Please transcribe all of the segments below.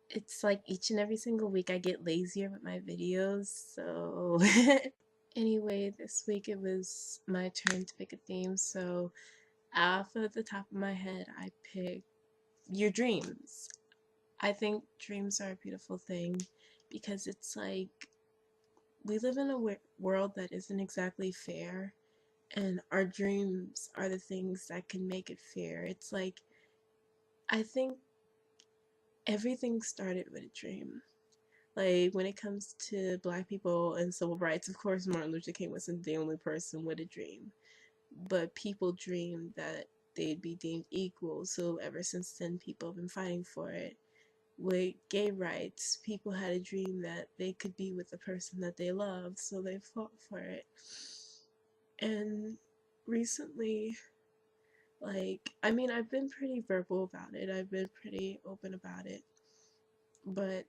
It's like each and every single week I get lazier with my videos, so anyway, this week it was my turn to pick a theme, so off of the top of my head I picked your dreams. I think dreams are a beautiful thing because it's like we live in a world that isn't exactly fair, and our dreams are the things that can make it fair. It's like I think everything started with a dream. Like when it comes to black people and civil rights, of course Martin Luther King wasn't the only person with a dream, but people dreamed that they'd be deemed equal. So ever since then people have been fighting for it. With gay rights, people had a dream that they could be with the person that they loved, so they fought for it. And recently, like, I mean, I've been pretty verbal about it, I've been pretty open about it, but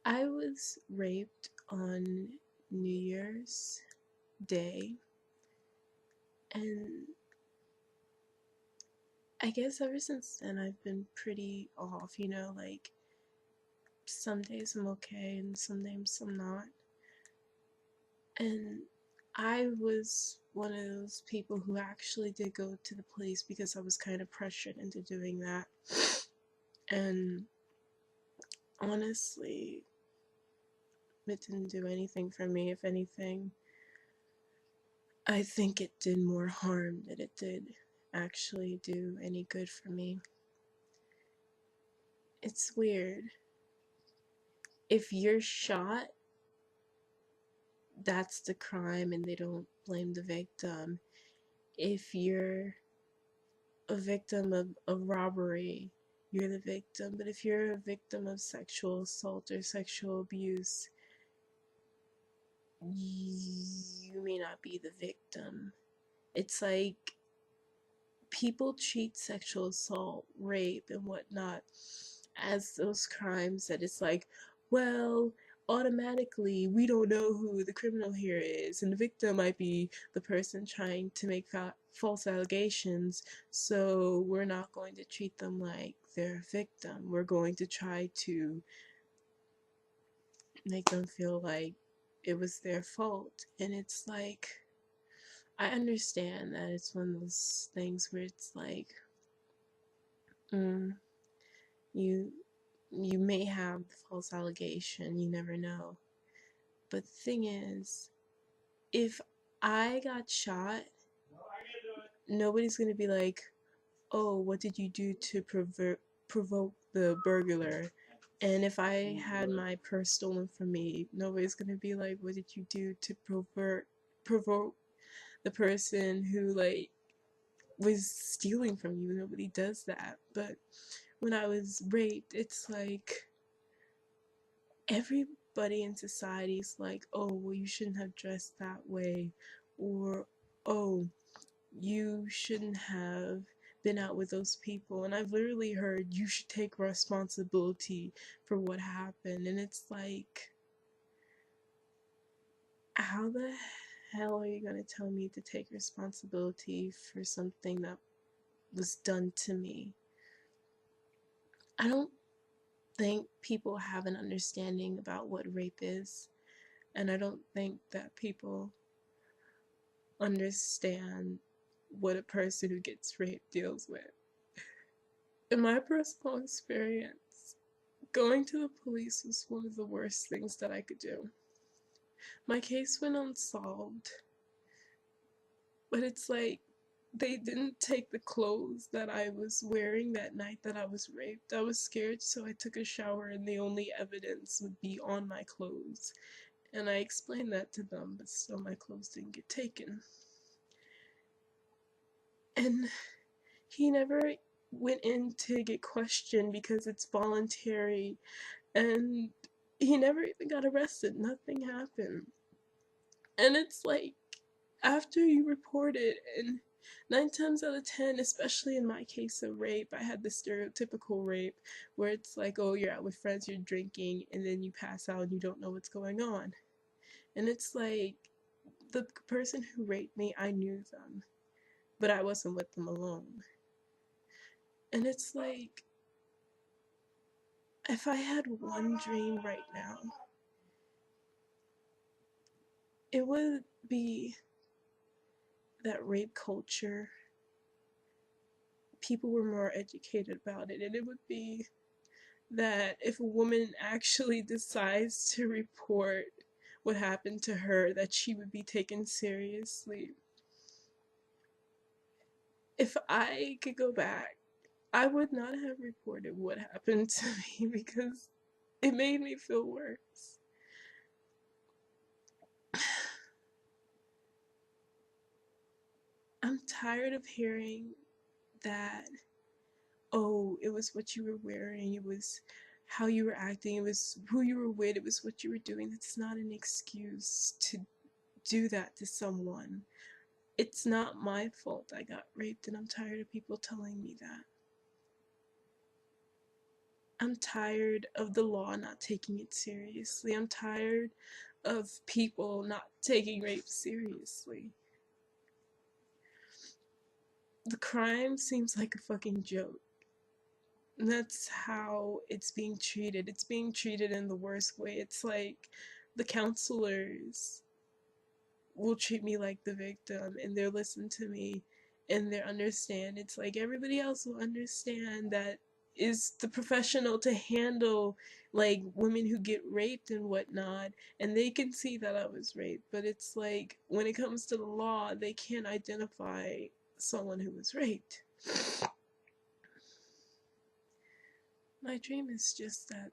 I was raped on New Year's Day, and I guess ever since then I've been pretty off, you know, like some days I'm okay and some days I'm not. And I was one of those people who actually did go to the police because I was kind of pressured into doing that. And honestly, it didn't do anything for me. If anything, I think it did more harm than it did actually do any good for me. It's weird. If you're shot, that's the crime and they don't blame the victim. If you're a victim of a robbery, you're the victim. But if you're a victim of sexual assault or sexual abuse, you may not be the victim. It's like people treat sexual assault, rape, and whatnot as those crimes that it's like, well, automatically we don't know who the criminal here is, and the victim might be the person trying to make false allegations, so we're not going to treat them like they're a victim. We're going to try to make them feel like it was their fault. And it's like, I understand that it's one of those things where it's like, mm, you you may have the false allegation, you never know. But the thing is, if I got shot, nobody's gonna be like, oh, what did you do to provoke the burglar? And if I had my purse stolen from me, nobody's gonna be like, what did you do to provoke the person who like was stealing from you? Nobody does that. But when I was raped, it's like everybody in society is like, oh, well, you shouldn't have dressed that way, or oh, you shouldn't have been out with those people. And I've literally heard you should take responsibility for what happened. And it's like, how the hell are you going to tell me to take responsibility for something that was done to me? I don't think people have an understanding about what rape is, and I don't think that people understand what a person who gets raped deals with. In my personal experience, going to the police was one of the worst things that I could do. My case went unsolved, but it's like they didn't take the clothes that I was wearing that night that I was raped. I was scared, so I took a shower and the only evidence would be on my clothes. And I explained that to them, but still my clothes didn't get taken. And he never went in to get questioned because it's voluntary, and he never even got arrested. Nothing happened. And it's like, after you report it, and 9 times out of 10, especially in my case of rape, I had the stereotypical rape where it's like, oh, you're out with friends, you're drinking, and then you pass out and you don't know what's going on. And it's like, the person who raped me, I knew them, but I wasn't with them alone. And it's like, If I had one dream right now, it would be that rape culture, people were more educated about it, and it would be that if a woman actually decides to report what happened to her, that she would be taken seriously. If I could go back, I would not have reported what happened to me because it made me feel worse. I'm tired of hearing that, oh, it was what you were wearing, it was how you were acting, it was who you were with, it was what you were doing. That's not an excuse to do that to someone. It's not my fault I got raped, and I'm tired of people telling me that. I'm tired of the law not taking it seriously. I'm tired of people not taking rape seriously. The crime seems like a fucking joke. And that's how it's being treated. It's being treated in the worst way. It's like the counselors will treat me like the victim, and they'll listen to me and they'll understand. It's like everybody else will understand that is the professional to handle like women who get raped and whatnot, and they can see that I was raped. But it's like when it comes to the law, they can't identify someone who was raped. My dream is just that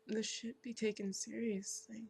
this shit be taken seriously.